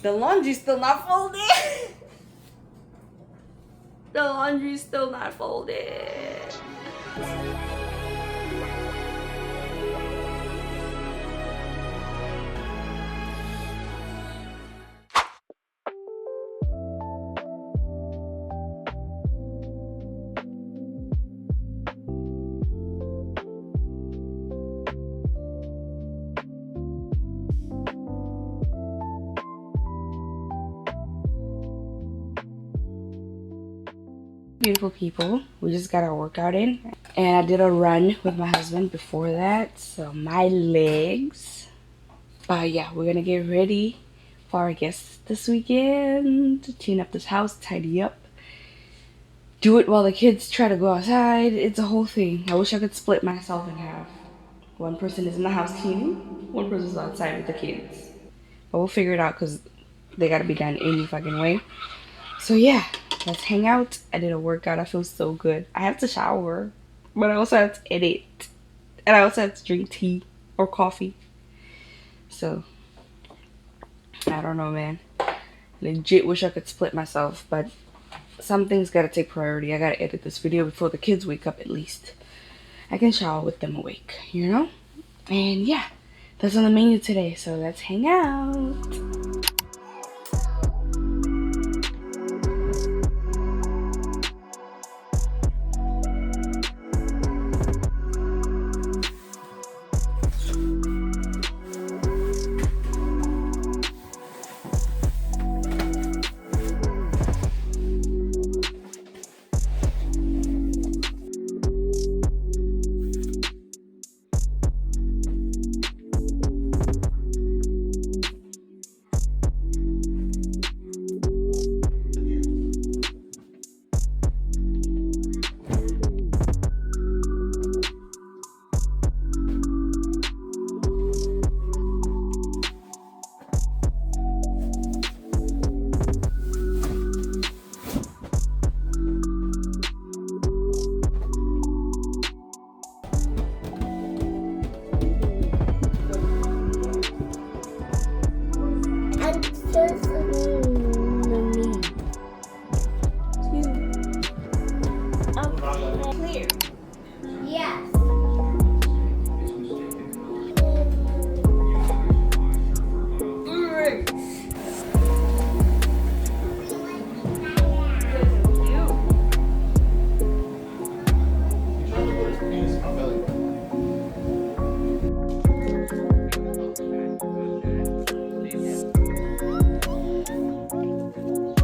The laundry's still not folded. The laundry's still not folded. Beautiful people, we just got our workout in, and I did a run with my husband before that, so my legs. But yeah, we're gonna get ready for our guests this weekend to clean up this house, tidy up, do it while the kids try to go outside. It's a whole thing. I wish I could split myself in half. One person is in the house cleaning, one person's outside with the kids, but we'll figure it out because they gotta be done any fucking way. So yeah, let's hang out. I did a workout. I feel so good. I have to shower, but I also have to edit, and I also have to drink tea or coffee. So I don't know, man. Legit wish I could split myself, but something's gotta take priority. I gotta edit this video before the kids wake up at least. I can shower with them awake, you know? And yeah, that's on the menu today, so let's hang out.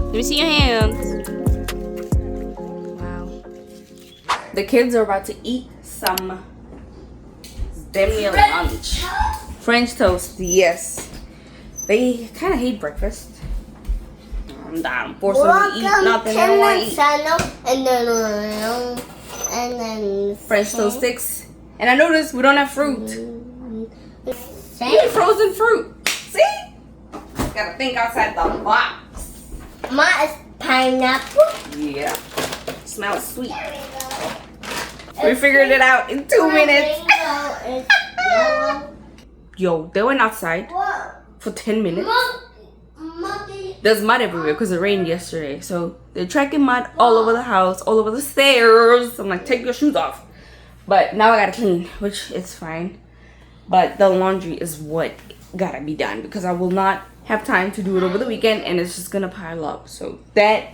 Let me see your hands. Wow. The kids are about to eat some demi lunch. French toast, yes. They kind of hate breakfast. I'm down. Force them to eat nothing. They don't want to eat. And then French toast sticks. And I noticed we don't have fruit. We need frozen fruit. See? Gotta think outside the box. Mine is pineapple. Yeah. Smells sweet. We figured it out in 2 minutes. Yo, they went outside for 10 minutes. There's mud everywhere because it rained yesterday. So they're tracking mud all over the house, all over the stairs. I'm like, take your shoes off. But now I gotta clean, which is fine. But the laundry is what gotta be done because I will not have time to do it over the weekend and it's just gonna pile up. So that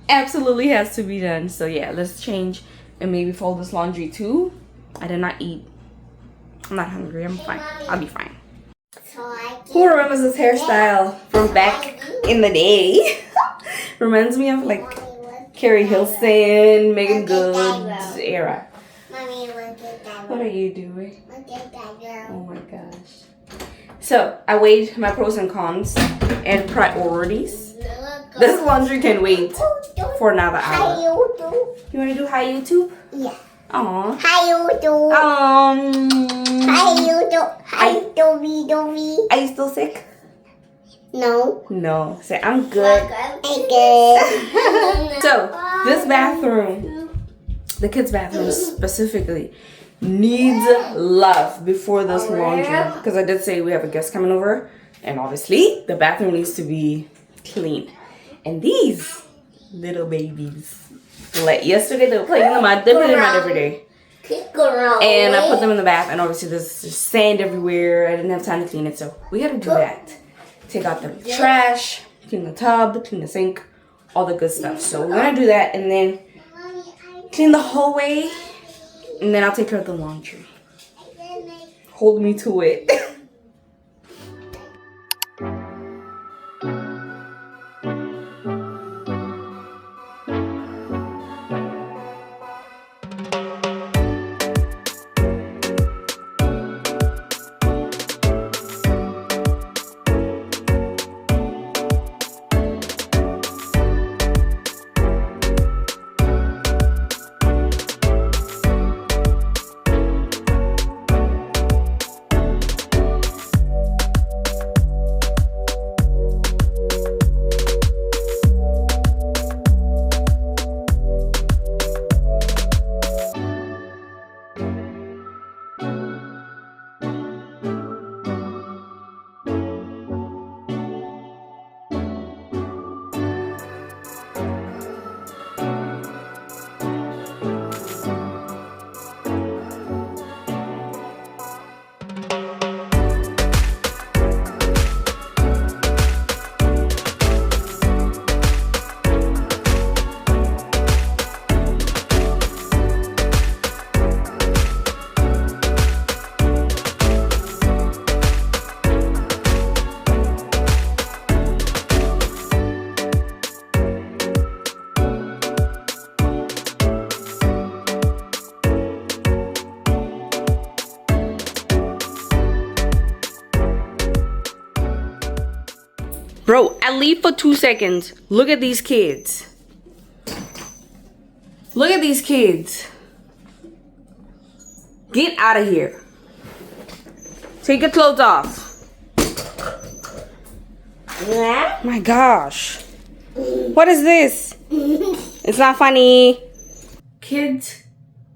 absolutely has to be done. So yeah, let's change and maybe fold this laundry too. I did not eat. I'm not hungry. I'm fine. I'll be fine. Who remembers this hairstyle from back in the day? Reminds me of like Carrie Hilson, Megan Good era. What are you doing? Oh my gosh. So I weighed my pros and cons and priorities. This laundry can wait for another hour. You want to do hi YouTube? Yeah. Aww. Hi YouTube. Hi YouTube. Hi Dobby. Are you still sick? No. No. Say I'm good. I'm good. So this bathroom, the kids' bathroom specifically, needs love before this laundry. Because I did say we have a guest coming over And obviously, the bathroom needs to be clean. And these little babies, like yesterday they were playing in the mud. They play in the mud every day. And I put them in the bath, and obviously there's just sand everywhere. I didn't have time to clean it, so we gotta do that. Take out the trash, clean the tub, clean the sink, all the good stuff. So we're gonna do that, and then clean the hallway, and then I'll take care of the laundry. Hold me to it. Bro, I leave for 2 seconds. Look at these kids. Look at these kids. Get out of here. Take your clothes off. Yeah. My gosh. What is this? It's not funny. Kids,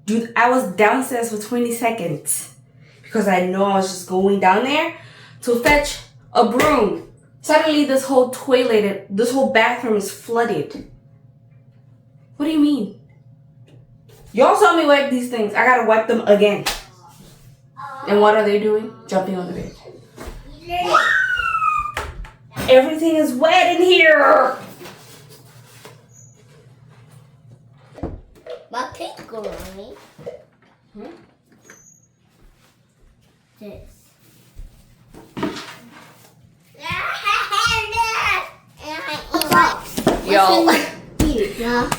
dude, I was downstairs for 20 seconds because I know I was just going down there to fetch a broom. Suddenly this whole toilet, this whole bathroom is flooded. What do you mean? Y'all saw me wipe these things. I gotta wipe them again. And what are they doing? Jumping on the bed. Everything is wet in here. My pink girl on me. This. Yo,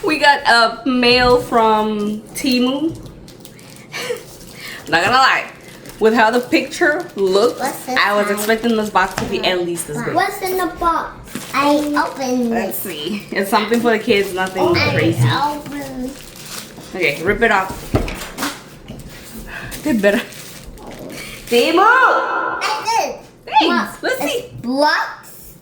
we got a mail from Temu. Not gonna lie, with how the picture looks, I was expecting this box to be at least this big. What's in the box? I opened it. Let's see. It's something for the kids, nothing crazy. Okay, rip it off. They better. Temu! Thanks. Let's see. Blocks.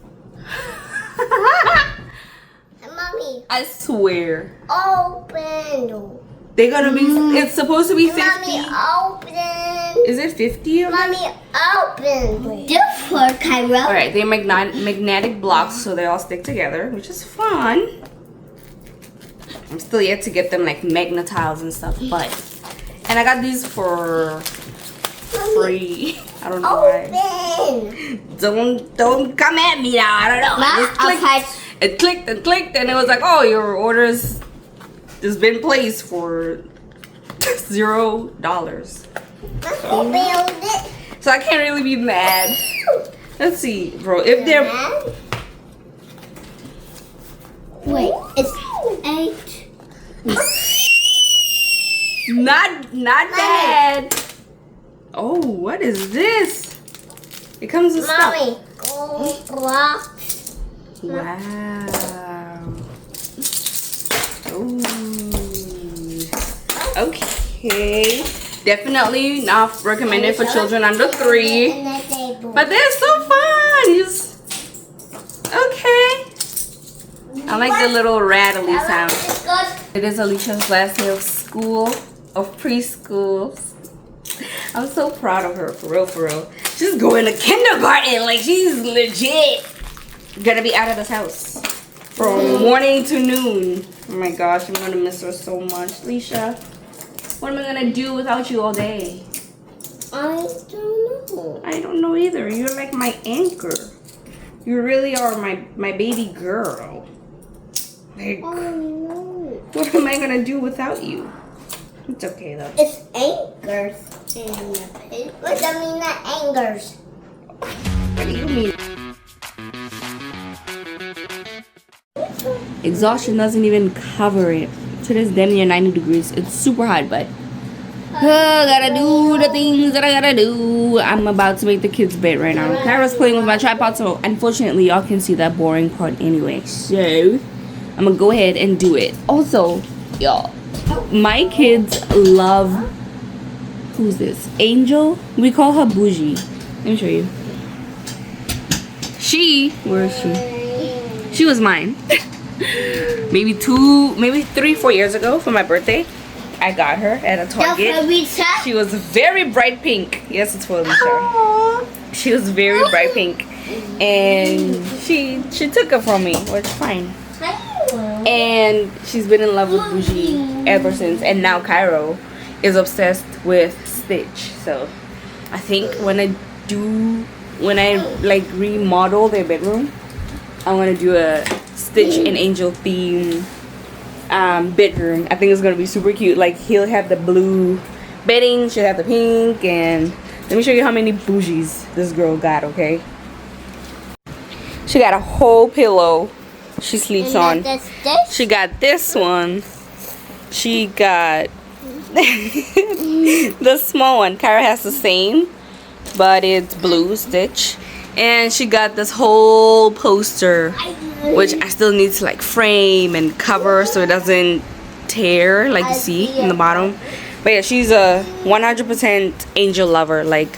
Mommy. I swear. Open. They're gonna be. It's supposed to be 50. Mommy, open. Is it 50? Mommy, open. Different camera. All right, they're magnetic blocks, so they all stick together, which is fun. I'm still yet to get them like magnetized and stuff, but and I got these for free. I don't know why. Don't come at me now. I don't know. It clicked and clicked, and it was like, oh, your order's has been placed for $0. So I can't really be mad. Let's see, bro. If they're wait, it's 8. Not bad. Oh, what is this? It comes with Mommy, stuff. gold blocks. Wow. Ooh. Okay. Definitely not recommended for children under 3. But they're so fun. Okay. I like the little rattly sound. It is Alicia's last day of school, of preschool. I'm so proud of her, for real, for real. She's going to kindergarten. Like, she's legit gonna be out of this house from morning to noon. Oh my gosh, I'm gonna miss her so much. Leisha, what am I gonna do without you all day? I don't know. I don't know either. You're like my anchor. You really are my baby girl. Like, Oh no. what am I gonna do without you? It's okay though. It's anchors in the pig. What do I mean that angers? What do you mean? Exhaustion doesn't even cover it. Today's damn near 90 degrees. It's super hot, but gotta do the things that I gotta do. I'm about to make the kids' bed right now. Clara's playing with my tripod, so unfortunately y'all can see that boring part anyway. So I'm gonna go ahead and do it. Also, y'all, my kids love, who's this? Angel? We call her Bougie. Let me show you. Where is she? She was mine. maybe 3, 4 years ago for my birthday. I got her at a Target. She was very bright pink. Yes, it's for Alicia. She was very bright pink, and she took it from me, which is fine. And she's been in love with Bougie ever since. And now Cairo is obsessed with Stitch. So I think when I like remodel their bedroom, I'm gonna do a Stitch and Angel theme bedroom. I think it's gonna be super cute. Like, he'll have the blue bedding, she'll have the pink, and let me show you how many bougies this girl got. Okay, she got a whole pillow she sleeps on. She got this one. She got the small one. Kyra has the same, but it's blue Stitch. And she got this whole poster, which I still need to like frame and cover so it doesn't tear like you see in the bottom. But yeah, she's a 100% Angel lover. Like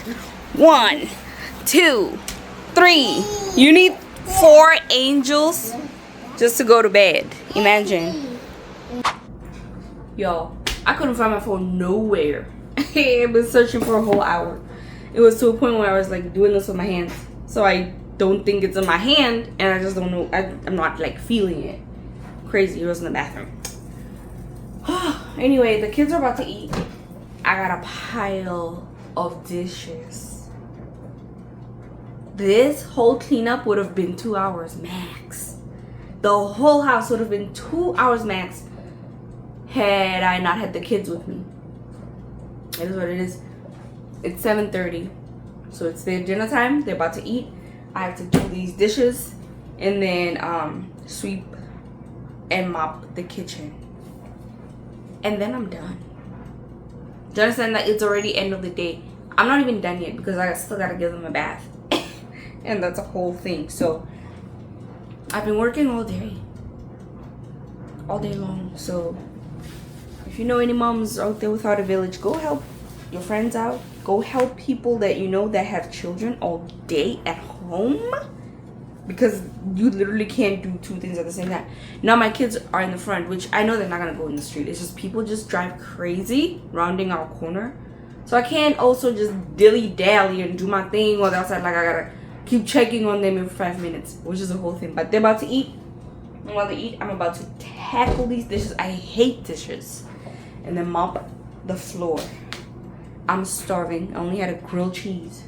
1, 2, 3. You need 4 angels just to go to bed. Imagine. Yo, I couldn't find my phone nowhere. I've been searching for a whole hour. It was to a point where I was like doing this with my hands. So I don't think it's in my hand, and I just don't know. I'm not like feeling it. Crazy. It was in the bathroom. Anyway, the kids are about to eat. I got a pile of dishes. This whole cleanup would have been 2 hours max. The whole house would have been 2 hours max had I not had the kids with me. It is what it is. It's 7:30. So it's their dinner time. They're about to eat. I have to do these dishes and then sweep and mop the kitchen. And then I'm done. Do you understand that it's already end of the day? I'm not even done yet because I still gotta give them a bath. And that's a whole thing. So I've been working all day long. So if you know any moms out there without a village, go help your friends out. Go help people that you know that have children all day at home, because you literally can't do 2 things at the same time. Now my kids are in the front, which I know they're not gonna go in the street. It's just people just drive crazy rounding our corner, so I can't also just dilly-dally and do my thing while they're outside. Like, I gotta keep checking on them every 5 minutes, which is the whole thing. But they're about to eat, and while they eat, I'm about to tackle these dishes. I hate dishes. And then mop the floor. I'm starving. I only had a grilled cheese.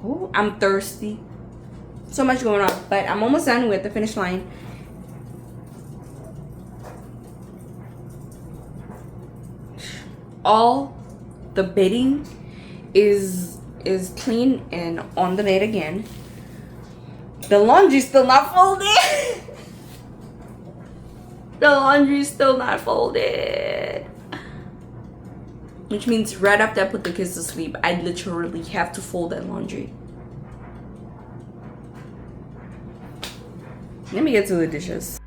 Ooh, I'm thirsty. So much going on, but I'm almost done with the finish line. All the bedding is clean and on the bed again. The laundry's still not folded. The laundry's still not folded. Which means right after I put the kids to sleep, I literally have to fold that laundry. Let me get to the dishes.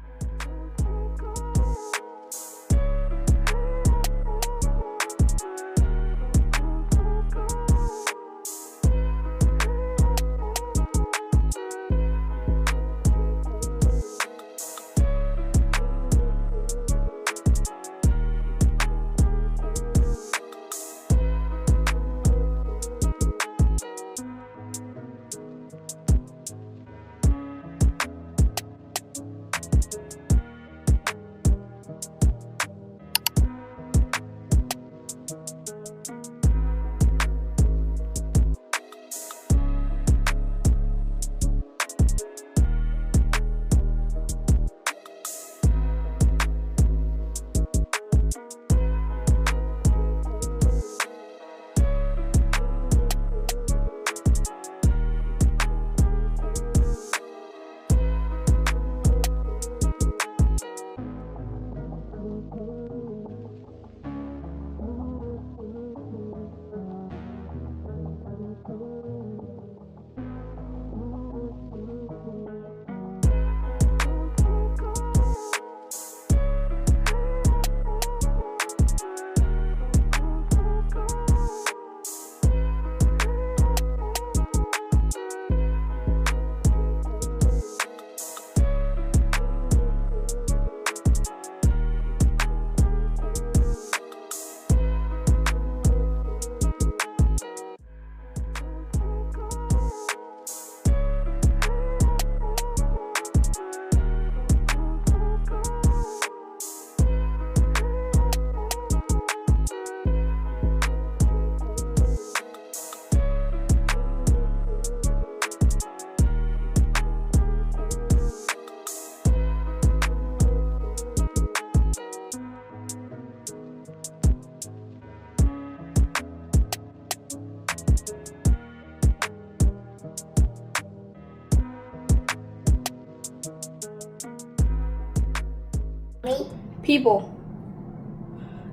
Me? People.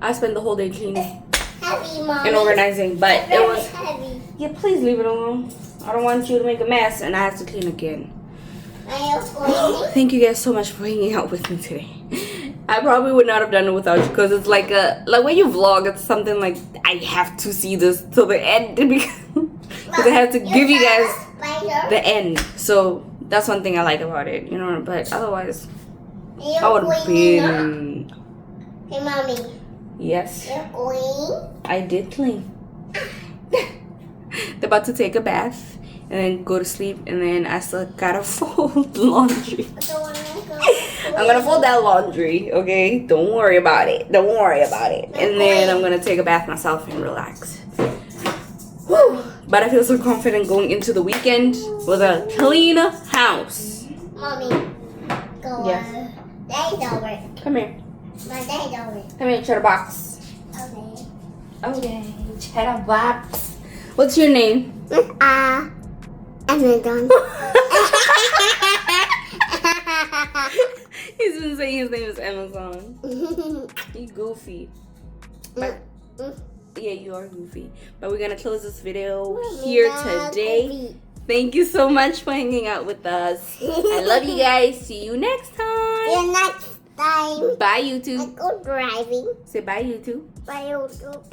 I spent the whole day cleaning Heavy, Mommy. and organizing, but it Very was. heavy. Yeah, please leave it alone. I don't want you to make a mess and I have to clean again. Are you going? Thank you guys so much for hanging out with me today. I probably would not have done it without you because it's like when you vlog, it's something like I have to see this till the end because I have to give you guys the end. So that's one thing I like about it, you know. But otherwise, I would have been. Hey, Mommy. Yes, You're going? I did clean. They're about to take a bath and then go to sleep, and then I still gotta fold laundry. I'm gonna fold that laundry, okay? Don't worry about it. Don't worry about it. And then I'm gonna take a bath myself and relax. Whew. But I feel so confident going into the weekend with a clean house. Mommy, go. Yes. Daddy's over. Come here. My daddy's over. Come here, Chatterbox. Okay. Okay, Chatterbox. What's your name? Amazon. He's been saying his name is Amazon. You goofy. But yeah, you are goofy. But we're gonna close this video here today. Thank you so much for hanging out with us. I love you guys. See you next time. See you next time. Bye, I YouTube. go driving. Say bye, YouTube. Bye, YouTube.